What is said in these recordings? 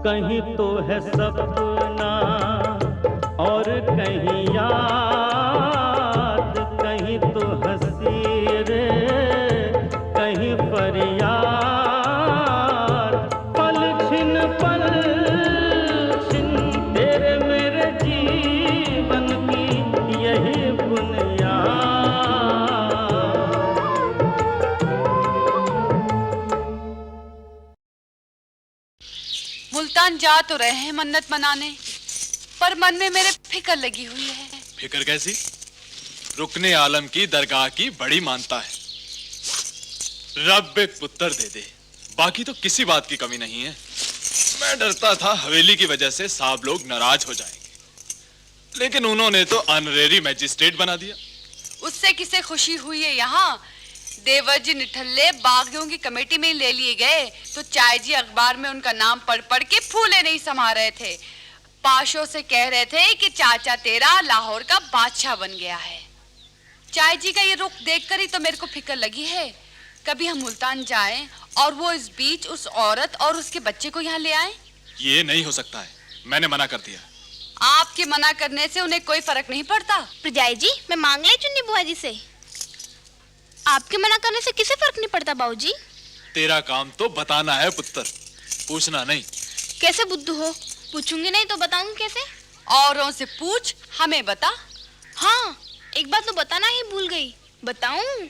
कहीं तो है सपना और कहीं याद, कहीं तो हंसी रे कहीं फरियाद। पल छिन तेरे मेरे जीवन की यही मुल्तान जा तो रहे हैं मन्नत मनाने, पर मन में मेरे फिक्र लगी हुई है। फिक्र कैसी? रुकने आलम की दरगाह की बड़ी मानता है। रब एक पुत्र दे दे, बाकी तो किसी बात की कमी नहीं है। मैं डरता था हवेली की वजह से साहब लोग नाराज हो जाएंगे, लेकिन उन्होंने तो ऑनरेरी मैजिस्ट्रेट बना दिया। उससे किसे खुशी हुई है? यहाँ देवर जी निठल्ले बागियों की कमेटी में ले लिए गए तो चाय जी अखबार में उनका नाम पढ़ पढ़ के फूले नहीं समा रहे थे। पाशों से कह रहे थे कि चाचा तेरा लाहौर का बादशाह बन गया है। चाय जी का ये रुख देखकर ही तो मेरे को फिक्र लगी है। कभी हम मुल्तान जाएं और वो इस बीच उस औरत और उसके बच्चे को यहाँ ले आए। ये नहीं हो सकता है, मैंने मना कर दिया। आपके मना करने से उन्हें कोई फर्क नहीं पड़ता। प्रजाई जी, मैं मांग ले चुन्नी बुआ जी से। आपके मना करने से किसे फर्क नहीं पड़ता बाबूजी? तेरा काम तो बताना है पुत्र, पूछना नहीं। कैसे बुद्धू हो? पूछूंगी नहीं तो बताऊंगी कैसे? औरों से पूछ, हमें बता। हाँ, एक बात तो बताना ही भूल गई। बताऊं?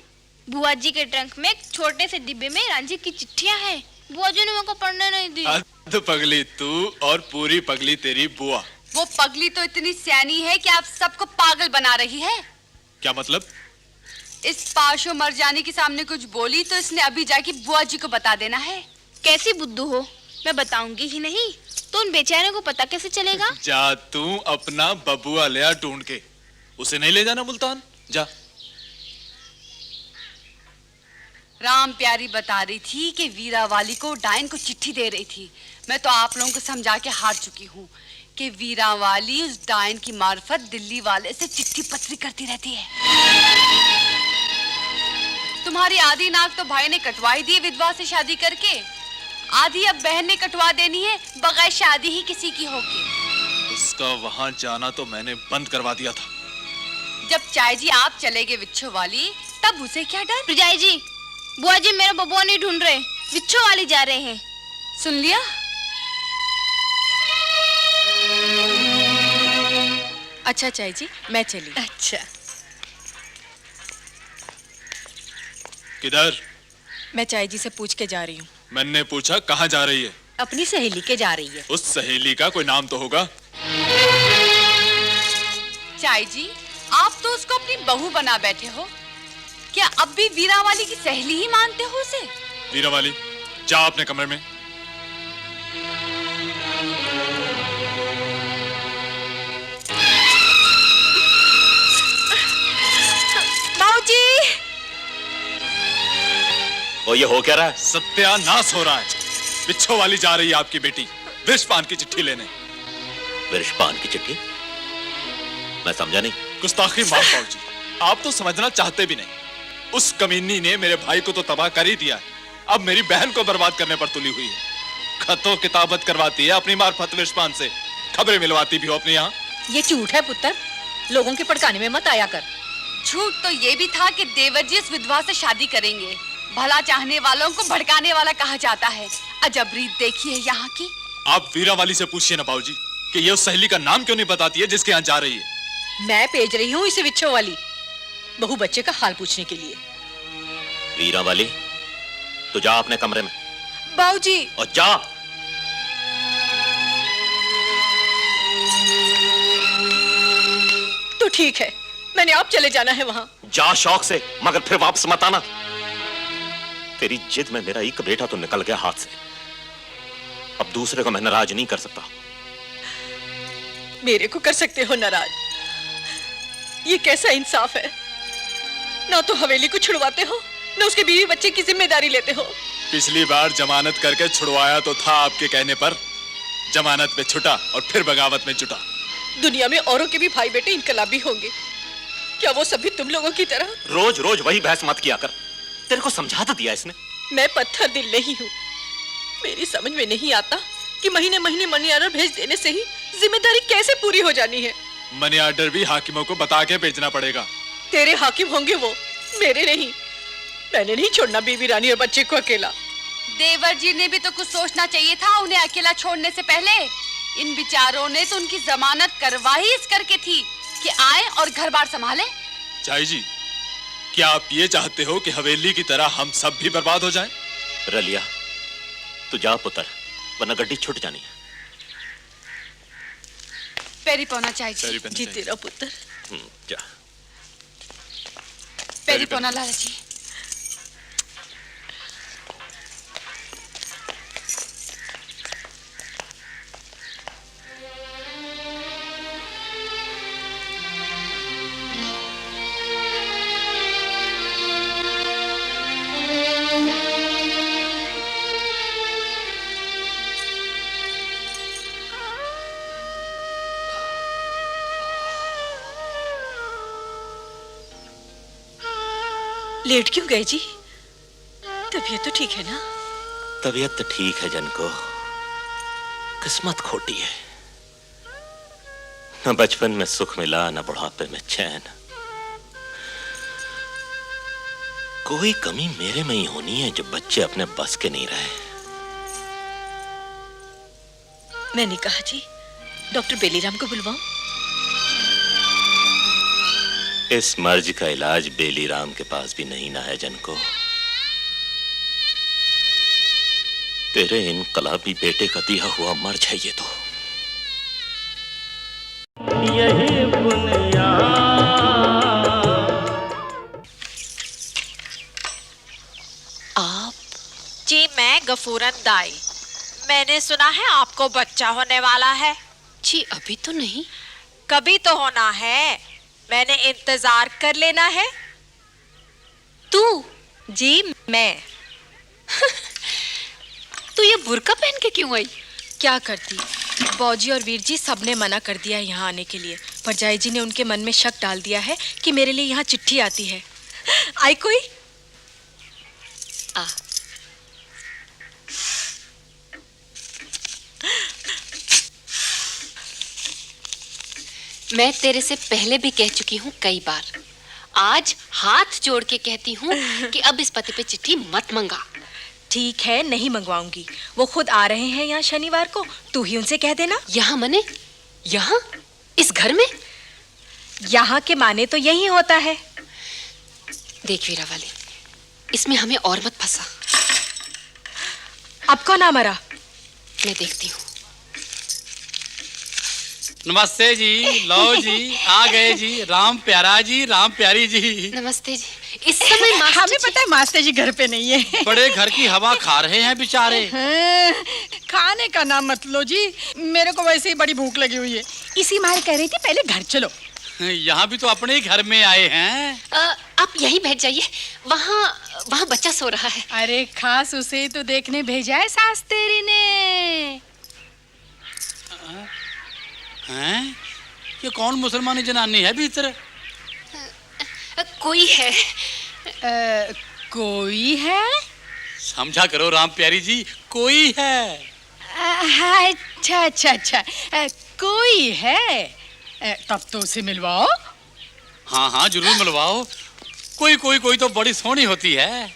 बुआ जी के ट्रंक में एक छोटे से डिब्बे में रांझी की चिट्ठियां हैं। बुआ जी ने मेरे को पढ़ने नहीं दी। तो पगली तू और पूरी पगली तेरी बुआ। वो पगली तो इतनी सियानी है कि आप सबको पागल बना रही है। क्या मतलब? इस पाशो मरजानी के सामने कुछ बोली तो इसने अभी जाके बुआ जी को बता देना है। कैसी बुद्धू हो? मैं बताऊंगी ही नहीं तो उन बेचारे को पता कैसे चलेगा? जा तू अपना बबुआ ले आ ढूंढ के, उसे नहीं ले जाना मुल्तान, जा। राम प्यारी बता रही थी कि वीरा वाली को डायन को चिट्ठी दे रही थी। मैं तो आप लोगों को समझा के हार चुकी हूँ कि वीरा वाली उस डायन की मार्फत दिल्ली वाले से चिट्ठी पत्री करती रहती है। तुम्हारी आधी नाक तो भाई ने कटवाई दी विधवा से शादी करके, आधी अब बहन ने कटवा देनी है बगैर शादी ही किसी की होगी। उसका वहां जाना तो मैंने बंद करवा दिया था। जब चाय जी आप चले गए विच्छो वाली, तब उसे क्या डर? प्रजाई जी, बुआ जी मेरा बबुआ नहीं ढूंढ रहे, विच्छो वाली जा रहे हैं। सुन लिया? अच्छा चाय जी, मैं चली। अच्छा। किधर? मैं चाय जी से पूछ के जा रही हूँ। मैंने पूछा कहाँ जा रही है? अपनी सहेली के जा रही है। उस सहेली का कोई नाम तो होगा। चाय जी, आप तो उसको अपनी बहू बना बैठे हो, क्या अब भी वीरा वाली की सहेली ही मानते हो उसे? वीरा वाली, जा अपने कमरे में। बाबूजी! वो ये हो क्या रहा है? सत्यानाश हो रहा है। बिच्छो वाली जा रही है आपकी बेटी विषपान की चिट्ठी लेने। विषपान की चिट्ठी? मैं समझा नहीं। गुस्ताखी माफ बाबूजी, आप तो समझना चाहते भी नहीं। उस कमीनी ने मेरे भाई को तो तबाह कर ही दिया है, अब मेरी बहन को बर्बाद करने पर तुली हुई है। खतों किताबत करवाती है अपनी मार्फत विषपान से, खबरें मिलवाती भी हो अपने यहाँ। ये झूठ है पुत्र, लोगों के भड़काने में मत आया कर। झूठ तो ये भी था कि देवर जी इस विधवा से शादी करेंगे। भला चाहने वालों को भड़काने वाला कहा जाता है। अजब रीत देखी है यहाँ की। आप वीरा वाली से पूछिए ना बाबूजी कि ये उस सहेली का नाम क्यों नहीं बताती है जिसके यहाँ जा रही है। मैं भेज रही हूँ इसे विच्छो वाली बहू बच्चे का हाल पूछने के लिए। वीरा वाली, तो जा अपने कमरे में। बाबूजी! और जा। तो ठीक है, मैंने आप चले जाना है वहां। जा शौक से, मगर फिर वापस मत आना। तेरी जिद में मेरा एक बेटा तो निकल गया हाथ से, अब दूसरे को मैं नाराज नहीं कर सकता। मेरे को कर सकते हो नाराज? ये कैसा इंसाफ है? ना तो हवेली को छुड़वाते हो, ना उसके बीवी बच्चे की जिम्मेदारी लेते हो। पिछली बार जमानत करके छुड़वाया तो था आपके कहने पर, जमानत में छुटा और फिर बगावत में जुटा। दुनिया में औरों के भी भाई बेटे इनकलाबी होंगे, क्या वो सभी तुम लोगों की तरह? रोज रोज वही बहस मत किया कर, तेरे को समझा तो दिया इसने। मैं पत्थर दिल नहीं हूँ, मेरी समझ में नहीं आता कि महीने महीने मनी ऑर्डर भेज देने से ही जिम्मेदारी कैसे पूरी हो जानी है। मनी ऑर्डर भी हाकिमों को बता के भेजना पड़ेगा। तेरे हाकिम होंगे वो, मेरे नहीं। मैंने नहीं छोड़ना बीवी रानी और बच्चे को अकेला। देवर जी ने भी तो कुछ सोचना चाहिए था उन्हें अकेला छोड़ने से पहले। इन बिचारों ने तो उनकी जमानत करवा ही इस करके थी कि आए और घर बार संभाले। चाई जी, क्या आप ये चाहते हो कि हवेली की तरह हम सब भी बर्बाद हो जाएं? रलिया, तू जा पुत्र, वरना गड्डी छूट जानी है। पेरी पौना चाय जी। पेरी पौना जी चाय। तेरा पुत्र। जा। पेरी पौना लाला जी। लेट क्यों गए जी? तबीयत तो ठीक है ना? तबीयत तो ठीक है जनको, किस्मत खोटी है। न बचपन में सुख मिला, न बुढ़ापे में चैन। कोई कमी मेरे में ही होनी है जो बच्चे अपने बस के नहीं रहे। मैंने कहा जी, डॉक्टर बेलीराम को बुलवाऊं? इस मर्ज का इलाज बेलीराम के पास भी नहीं ना है जनको। तेरे इनकलाबी बेटे का दिया हुआ मर्ज है ये तो। यही बुनियाद। आप? जी मैं गफूरन दाई। मैंने सुना है आपको बच्चा होने वाला है। जी अभी तो नहीं। कभी तो होना है, मैंने इंतजार कर लेना है। तू? जी मैं। तू ये बुर्का पहन के क्यों आई? क्या करती, बौजी और वीर जी सबने मना कर दिया यहाँ आने के लिए, पर जाई जी ने उनके मन में शक डाल दिया है कि मेरे लिए यहाँ चिट्ठी आती है। आई कोई? आ मैं तेरे से पहले भी कह चुकी हूँ कई बार, आज हाथ जोड़ के कहती हूँ कि अब इस पते पे चिट्ठी मत मंगा। ठीक है, नहीं मंगवाऊंगी। वो खुद आ रहे हैं यहाँ शनिवार को, तू ही उनसे कह देना। यहाँ मने? यहाँ? इस घर में? यहाँ के माने तो यही होता है। देख वीरा वाली, इसमें हमें और मत फंसा। अब कौन आ मरा? मैं देखती हूँ। नमस्ते जी, लो जी, आ गए जी। राम प्यारा जी, राम प्यारी जी। नमस्ते जी। इस समय मास्टर हमें पता है मास्टर जी घर पे नहीं है। बड़े घर की हवा खा रहे हैं बेचारे। खाने का नाम मत लो जी, मेरे को वैसे ही बड़ी भूख लगी हुई है। इसी मार कह रही थी पहले घर चलो। यहाँ भी तो अपने ही घर में आए हैं। आप यहीं बैठ जाइए, वहाँ बच्चा सो रहा है। अरे खास उसे तो देखने भेजा है सास तेरी ने। हैं? ये कौन मुसलमानी जनानी है भीतर? कोई है। कोई है? समझा करो राम प्यारी जी, कोई है। अच्छा अच्छा अच्छा, कोई है। तब तो उसे मिलवाओ। हाँ हाँ जरूर मिलवाओ। कोई तो बड़ी सोहनी होती है।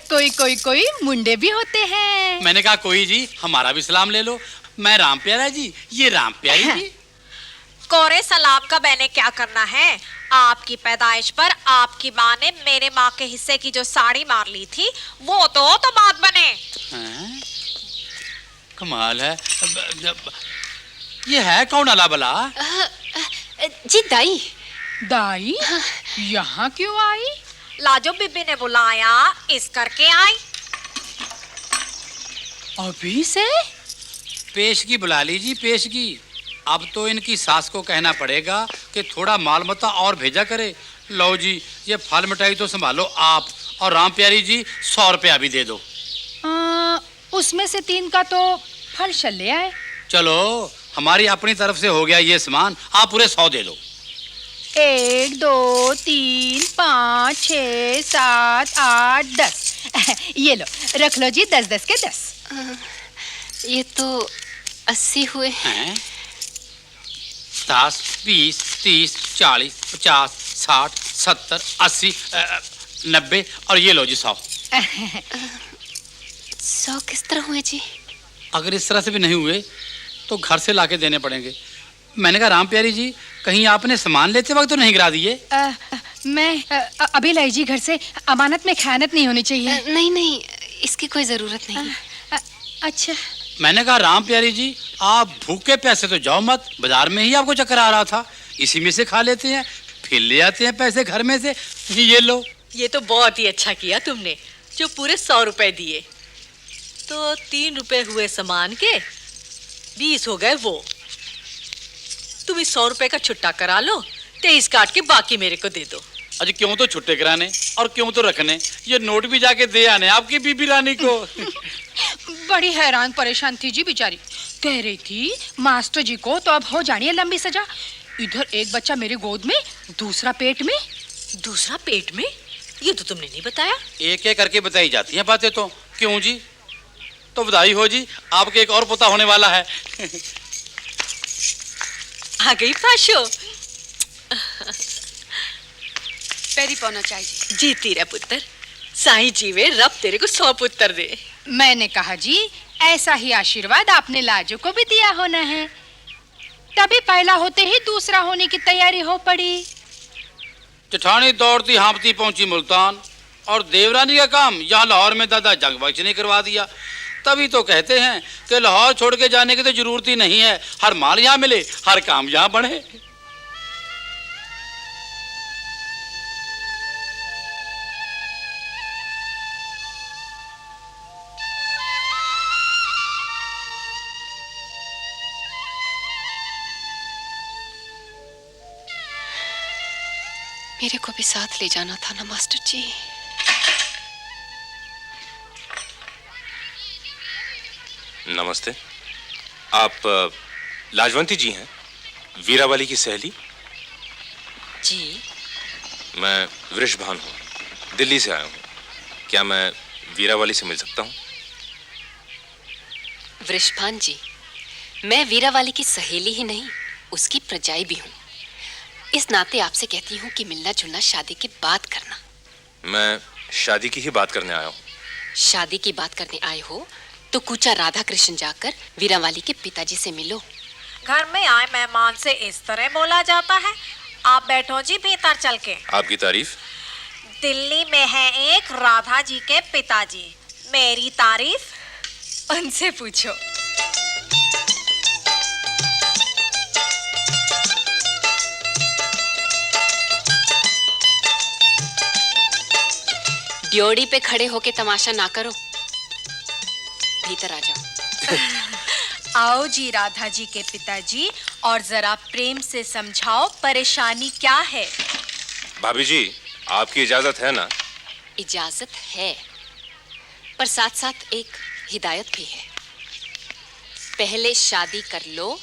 कोई मुंडे भी होते हैं। मैंने कहा कोई जी, हमारा भी सलाम ले लो। मैं राम प्यारा जी, ये राम प्यारी जी। कोरे सलाम का मैंने क्या करना है? आपकी पैदाइश पर आपकी माँ ने मेरे माँ के हिस्से की जो साड़ी मार ली थी, वो तो बात बने। हैं? कमाल है। ये है कौन अला बला? जी दाई। दाई? यहाँ क्यों आई? लाजो बीबी ने बुलाया, इस करके आई। अभी से? पेशगी बुला लीजिए, पेशगी। अब तो इनकी सास को कहना पड़ेगा कि थोड़ा माल मता और भेजा करे। लो जी, ये फल मिठाई तो संभालो आप, और राम प्यारी जी 100 रुपया भी दे दो। उसमें से 3 का तो फल शल ले आए। चलो, हमारी अपनी तरफ से हो गया ये सामान, आप पूरे 100 दे दो। 1 2 3 5 6 7 8 10। ये लो, रख लो जी 10 10 के 10। ये तो 80 हुए। हैं 10, 20, 30, 40, 50, 60, 70, 80, 90 और ये लो जी 100। 100 किस तरह हुए जी? अगर इस तरह से भी नहीं हुए तो घर से लाके देने पड़ेंगे। मैंने कहा राम प्यारी जी, कहीं आपने सामान लेते वक्त तो नहीं गिरा दिए? मैं अभी लाई जी घर से, अमानत में खयानत नहीं होनी चाहिए। नहीं नहीं, इसकी कोई जरूरत नहीं। अच्छा। मैंने कहा राम प्यारी जी, आप भूखे पैसे तो जाओ मत, बाजार में ही आपको चक्कर आ रहा था, इसी में से खा लेते हैं, फिर ले आते हैं पैसे घर में से। ये लो। ये तो बहुत ही अच्छा किया तुमने, जो पूरे 100 रुपए दिए। तो 3 रुपए हुए सामान के, 20 हो गए वो। तुम इस 100 रुपए का छुट्टा करा लो, 23 काट के बाकी मेरे को दे दो। अजी क्यों तो छुट्टे कराने और क्यों तो रखने, ये नोट भी जाके दे आने आपकी बीबी रानी को। बड़ी हैरान परेशान थी जी बेचारी, कह रही थी मास्टर जी को तो अब हो जानी है लंबी सजा। इधर एक बच्चा मेरे गोद में, दूसरा पेट में। दूसरा पेट में? ये तो तुमने नहीं बताया। एक एक करके बताई जाती हैं बातें तो। क्यों जी? तो बधाई हो जी, आपके एक और पोता होने वाला है। आ गई पाशो। पैरी पौना चाहिए। जीती रह पुत्र, साईं जीवे, रब तेरे को 100 पुत्र दे। मैंने कहा जी, ऐसा ही आशीर्वाद आपने लाजो को भी दिया होना है, तभी पहला होते ही दूसरा होने की तैयारी हो पड़ी। जेठानी दौड़ती हाँपती पहुंची मुल्तान, और देवरानी का काम यहाँ लाहौर में दादा जंग बख्श ने करवा दिया। तभी तो कहते हैं कि लाहौर छोड़ के जाने की तो जरूरत ही नहीं है, हर माल यहाँ मिले, हर काम यहाँ बढ़े। मेरे को भी साथ ले जाना था ना मास्टर जी। नमस्ते। आप लाजवंती जी हैं, वीरावाली की सहेली? जी। मैं वृषभान हूँ, दिल्ली से आया हूँ। क्या मैं वीरावाली से मिल सकता हूँ? वृषभान जी, मैं वीरावाली की सहेली ही नहीं, उसकी प्रजाई भी हूँ। इस नाते आपसे कहती हूँ कि मिलना जुलना शादी के बाद करना। मैं शादी की ही बात करने आया हूँ। शादी की बात करने आए हो तो कूचा राधा कृष्ण जाकर वीरावाली के पिताजी से मिलो। घर में आए मेहमान से इस तरह बोला जाता है? आप बैठो जी भीतर चल के। आपकी तारीफ? दिल्ली में है एक राधा जी के पिताजी, मेरी तारीफ उनसे पूछो। ड्योढ़ी पे खड़े होके तमाशा ना करो, भीतर आ जाओ। आओ जी राधा जी के पिताजी, और जरा प्रेम से समझाओ परेशानी क्या है। भाभी जी, आपकी इजाजत है ना? इजाजत है, पर साथ साथ एक हिदायत भी है। पहले शादी कर लो,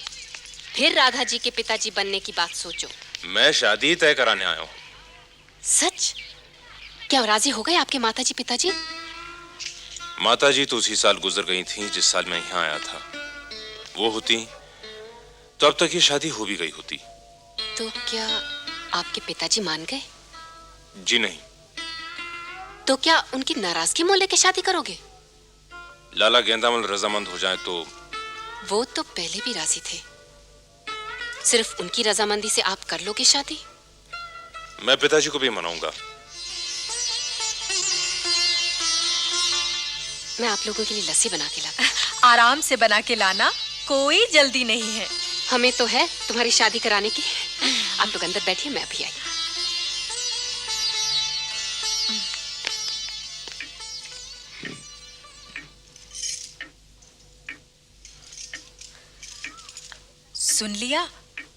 फिर राधा जी के पिताजी बनने की बात सोचो। मैं शादी तय कराने आया हूँ। सच? क्या राजी हो गए आपके माताजी पिताजी? माताजी तो उसी साल गुजर गई थी जिस साल मैं यहाँ आया था। वो होती तो अब तक ये शादी हो भी गई होती। तो क्या आपके पिताजी मान गए? जी नहीं। तो क्या उनकी नाराजगी मोल लेके शादी करोगे? लाला गेंदामल रजामंद हो जाए तो? वो तो पहले भी राजी थे, सिर्फ उनकी रजामंदी से आप कर लोगे शादी? मैं पिताजी को भी मनाऊंगा। मैं आप लोगों के लिए लस्सी बना के लाता। आराम से बना के लाना, कोई जल्दी नहीं है। हमें तो है तुम्हारी शादी कराने की। आप लोग अंदर बैठिए, मैं अभी आई। सुन लिया,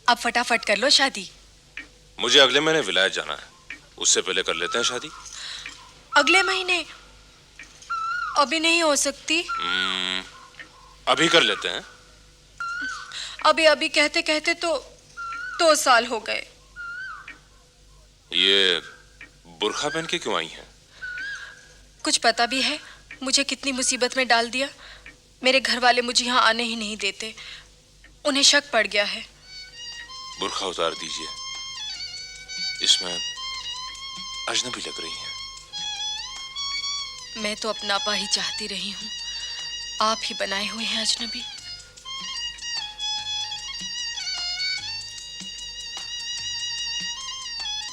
अब फटाफट कर लो शादी। मुझे अगले महीने विलायत जाना है, उससे पहले कर लेते हैं शादी। अगले महीने? अभी नहीं हो सकती। अभी कर लेते हैं। अभी अभी कहते कहते तो 2 साल हो गए। ये बुर्खा पहन के क्यों आई हैं? कुछ पता भी है मुझे कितनी मुसीबत में डाल दिया? मेरे घर वाले मुझे यहाँ आने ही नहीं देते। उन्हें शक पड़ गया है। बुर्खा उतार दीजिए, इसमें अजनबी लग रही हैं। मैं तो अपनापा ही चाहती रही हूँ, आप ही बनाए हुए हैं अजनबी।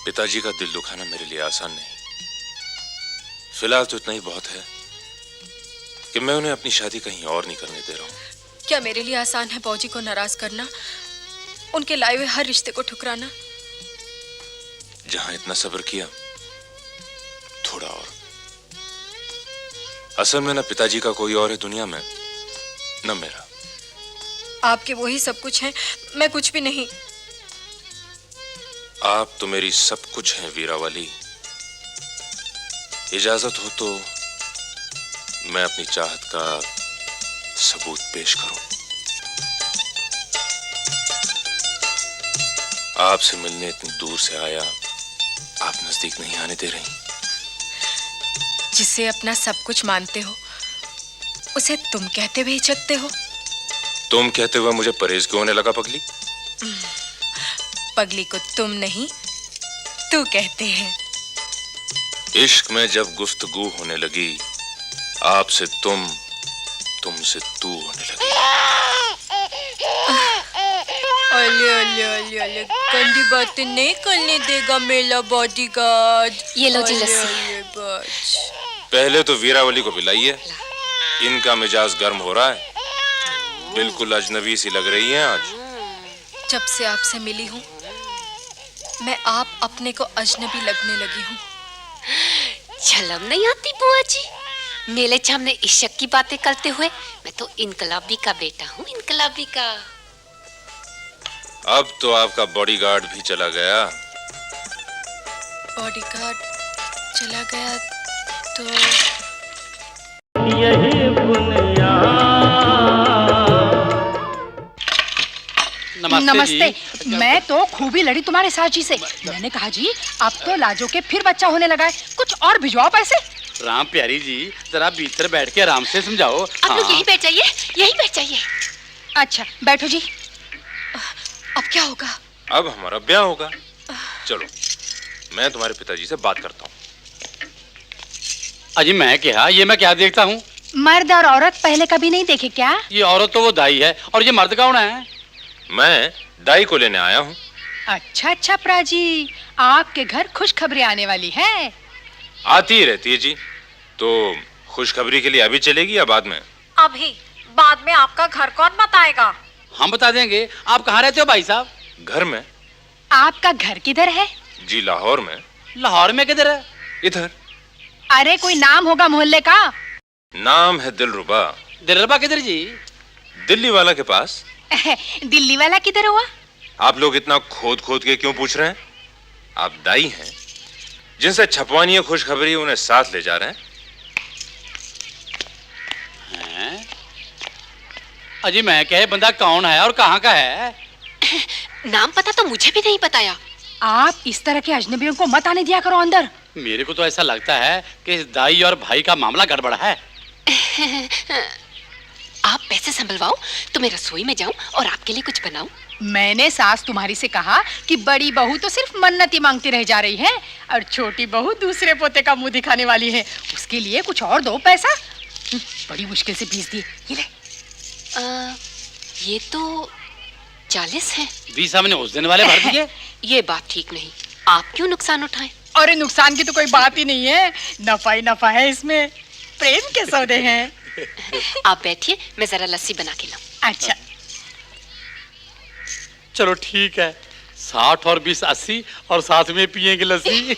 पिताजी का दिल दुखाना मेरे लिए आसान नहीं। फिलहाल तो इतना ही बहुत है कि मैं उन्हें अपनी शादी कहीं और नहीं करने दे रहा हूँ। क्या मेरे लिए आसान है बाबूजी को नाराज करना, उनके लाए हुए हर रिश्ते को ठुकराना? जहां इतना सब्र किया, थोड़ा और। असल में न पिताजी का कोई और है दुनिया में, न मेरा। आपके वही सब कुछ हैं, मैं कुछ भी नहीं। आप तो मेरी सब कुछ हैं वीरावली। इजाजत हो तो मैं अपनी चाहत का सबूत पेश करूं। आपसे मिलने इतनी दूर से आया, आप नजदीक नहीं आने दे रही। जिसे अपना सब कुछ मानते हो उसे तुम कहते हुए हिचकते हो। तुम कहते हुए मुझे परहेज क्यों होने लगा पगली? पगली को तुम नहीं, तू कहते हैं। इश्क में जब गुफ्तगू होने लगी, आपसे तुम, तुमसे तू होने लगी। अले अले अले अले, गंदी बातें नहीं करने देगा मेरा बॉडीगार्ड। ये लो जी लस्सी। पहले तो वीरावली को पिलाइए, इनका मिजाज गर्म हो रहा है। बिल्कुल अजनबी सी लग रही हैं आज। जब से आपसे मिली हूँ मैं आप अपने को अजनबी लगने लगी हूँ। शर्म नहीं आती बुआ जी? मेले सामने इश्क की बातें करते हुए। मैं तो इनकलाबी का बेटा हूँ, इनकलाबी का। अब तो आपका बॉडीगार्ड भी चला गया। बॉडीगार्ड चला गया तो यही बुनियाद। नमस्ते। मैं तो खूबी लड़ी तुम्हारे साजी से। मैंने कहा जी अब तो लाजो के फिर बच्चा होने लगा है, कुछ और भिजवाओ पैसे। राम प्यारी जी, जरा भीतर बैठ के आराम से समझाओ। आप लोग यहीं बैठ जाइए, यहीं बैठ जाइए। अच्छा बैठो जी। अब क्या होगा? अब हमारा ब्याह होगा। चलो मैं तुम्हारे पिताजी से बात करता हूँ। अजी मैं क्या, ये मैं क्या देखता हूँ? मर्द और औरत पहले कभी नहीं देखे क्या? ये औरत तो वो दाई है, और ये मर्द कौन है? मैं दाई को लेने आया हूँ। अच्छा अच्छा प्राजी, आपके घर खुशखबरी आने वाली है। आती ही रहती है जी। तो खुशखबरी के लिए अभी चलेगी या बाद में? अभी। बाद में आपका घर कौन बताएगा? हम बता देंगे। आप कहाँ रहते हो भाई साहब? घर में। आपका घर किधर है? जी लाहौर में। लाहौर में किधर है? इधर। अरे कोई नाम होगा मोहल्ले का? नाम है दिलरुबा। दिलरुबा किधर जी? दिल्ली वाला के पास। दिल्ली वाला किधर हुआ? आप लोग इतना खोद खोद के क्यों पूछ रहे हैं? आप दाई हैं, जिनसे छपवानी है खुशखबरी, उन्हें साथ ले जा रहे हैं। अजी मैं क्या, बंदा कौन है और कहाँ का है? नाम पता तो मुझे भी नहीं बताया। आप इस तरह के अजनबियों को मत आने दिया करो अंदर। मेरे को तो ऐसा लगता है कि इस दाई और भाई का मामला गड़बड़ है। आप पैसे संभलवाओ तो मैं रसोई में जाऊं और आपके लिए कुछ बनाऊं। मैंने सास तुम्हारी से कहा कि बड़ी बहू तो सिर्फ मन्नती मांगती रह जा रही है और छोटी बहू दूसरे पोते का मुंह दिखाने वाली है। उसके लिए कुछ और दो पैसा। बड़ी मुश्किल से 20 दिए। ये ले। ये तो 40 है। 20 हमने उस दिन वाले भर दिए। ये बात ठीक नहीं, आप क्यों नुकसान उठाएं? अरे नुकसान की तो कोई बात ही नहीं है, नफा ही नफा है इसमें। प्रेम के सौदे हैं। आप बैठिए, मैं जरा लस्सी बना के लाऊं। अच्छा चलो ठीक है, 60 और 20 80 और साथ में पिएंगे लस्सी।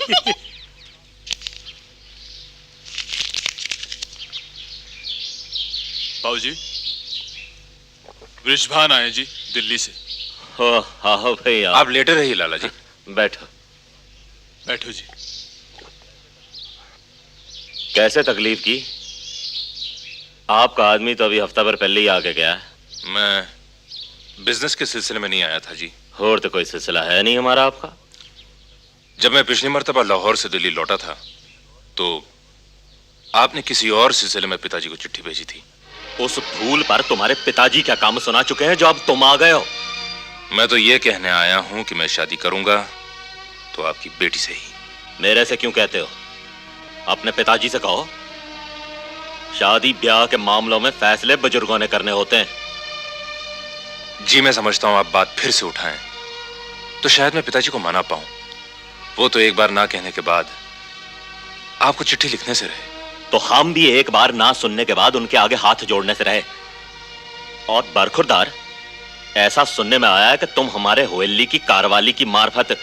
बाबूजी, वृषभान आए जी दिल्ली से। हाँ भाई आप लेटे रहिए लाला जी। बैठो बैठो जी। कैसे तकलीफ की? आपका आदमी तो अभी हफ्ता भर पहले ही आके गया है। मैं बिजनेस के सिलसिले में नहीं आया था जी। और तो कोई सिलसिला है नहीं हमारा आपका। जब मैं पिछली मर्तबा लाहौर से दिल्ली लौटा था तो आपने किसी और सिलसिले में पिताजी को चिट्ठी भेजी थी। उस भूल पर तुम्हारे पिताजी क्या काम सुना चुके हैं जो अब तुम आ गए हो। मैं तो ये कहने आया हूं कि मैं शादी करूंगा तो आपकी बेटी से ही। मेरे से क्यों कहते हो? अपने पिताजी से कहो। शादी ब्याह के मामलों में फैसले बुजुर्गों ने करने होते हैं। जी मैं समझता हूं आप बात फिर से उठाएं तो शायद मैं पिताजी को मना पाऊं। वो तो एक बार ना कहने के बाद आपको चिट्ठी लिखने से रहे। तो हम भी एक बार ना सुनने के बाद उनके आगे हाथ जोड़ने से रहे। और बरखुरदार, ऐसा सुनने में आया है कि तुम हमारे होली की कारवाली की मार्फत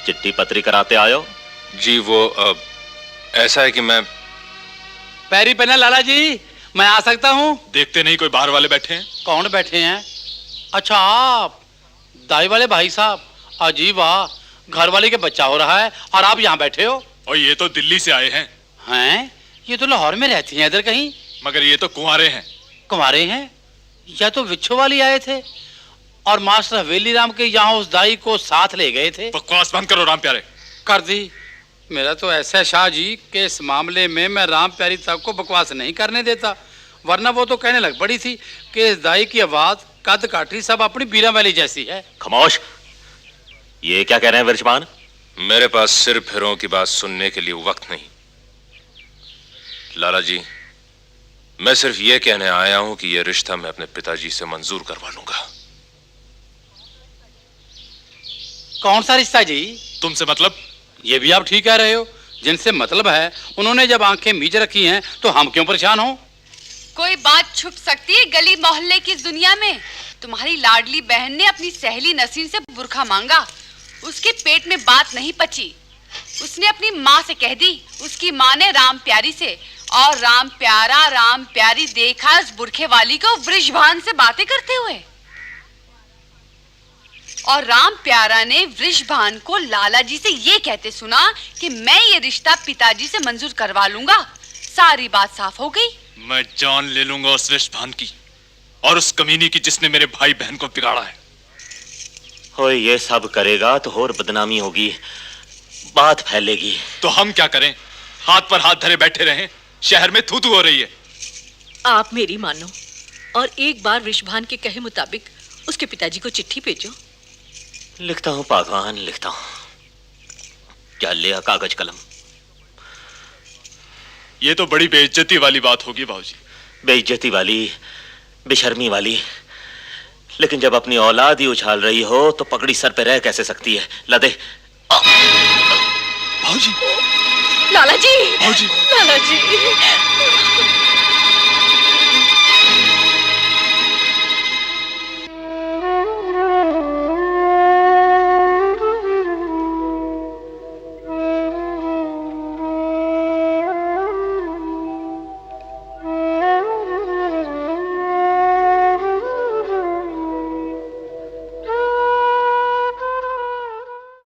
चिट्ठी पत्री कराते आयो। जी वो ऐसा है कि मैं पैरी पहना लाला जी, मैं आ सकता हूँ? देखते नहीं कोई बाहर वाले बैठे हैं। कौन बैठे हैं? अच्छा आप दाई वाले भाई साहब, अजीब वाह, घर वाले के बच्चा हो रहा है और आप यहाँ बैठे हो। और ये तो दिल्ली से आए हैं। हैं? ये तो लाहौर में रहती हैं इधर कहीं। मगर ये तो कुंवारे हैं। कुंवारे हैं? या तो विच्छो वाली आए थे और मास्टर हवेली राम के यहाँ उस दाई को साथ ले गए थे। बकवास बंद करो राम प्यारे। कर दी। मेरा तो ऐसा है शाह जी कि इस मामले में मैं राम प्यारी तक को बकवास नहीं करने देता, वरना वो तो कहने लग पड़ी थी कि इस दाई की आवाज कद काठी सब अपनी बीरा वाली जैसी है। खामोश। ये क्या कह रहे हैं विरजमान? मेरे पास सिर फिरों की बात सुनने के लिए वक्त नहीं। लाला जी, मैं सिर्फ ये कहने आया हूं कि यह रिश्ता मैं अपने पिताजी से मंजूर करवा लूंगा। कौन सा रिश्ता जी? तुमसे मतलब? ये भी आप ठीक कह रहे हो, जिनसे मतलब है उन्होंने जब आंखें मीच रखी हैं तो हम क्यों परेशान हो? कोई बात छुप सकती है गली मोहल्ले की इस दुनिया में? तुम्हारी लाडली बहन ने अपनी सहेली नसीन से बुरखा मांगा, उसके पेट में बात नहीं पची। उसने अपनी माँ से कह दी, उसकी माँ ने राम प्यारी से, और राम प्यारी देखा उस बुरखे वाली को वृषभान से बातें करते हुए। और राम प्यारा ने वृषभान को लाला जी से ये कहते सुना कि मैं ये रिश्ता पिताजी से मंजूर करवा लूंगा। सारी बात साफ हो गई। मैं जान ले लूंगा उस वृषभान की और उस कमीनी की जिसने मेरे भाई बहन को बिगाड़ा है। हो ये सब करेगा तो और बदनामी होगी, बात फैलेगी। तो हम क्या करें? हाथ पर हाथ धरे बैठे रहें? शहर में थू-थू हो रही है। आप मेरी मानो और एक बार वृषभान के कहे मुताबिक उसके पिताजी को चिट्ठी भेजो। लिखता हूं पागवान, लिखता हूं। क्या लिया कागज कलम? ये तो बड़ी बेइज्जती वाली बात होगी बाबूजी। बेइज्जती वाली, बेशर्मी वाली, लेकिन जब अपनी औलाद ही उछाल रही हो तो पगड़ी सर पे रह कैसे सकती है? लदे। बाबूजी, लाला जी, बाबूजी, लाला जी।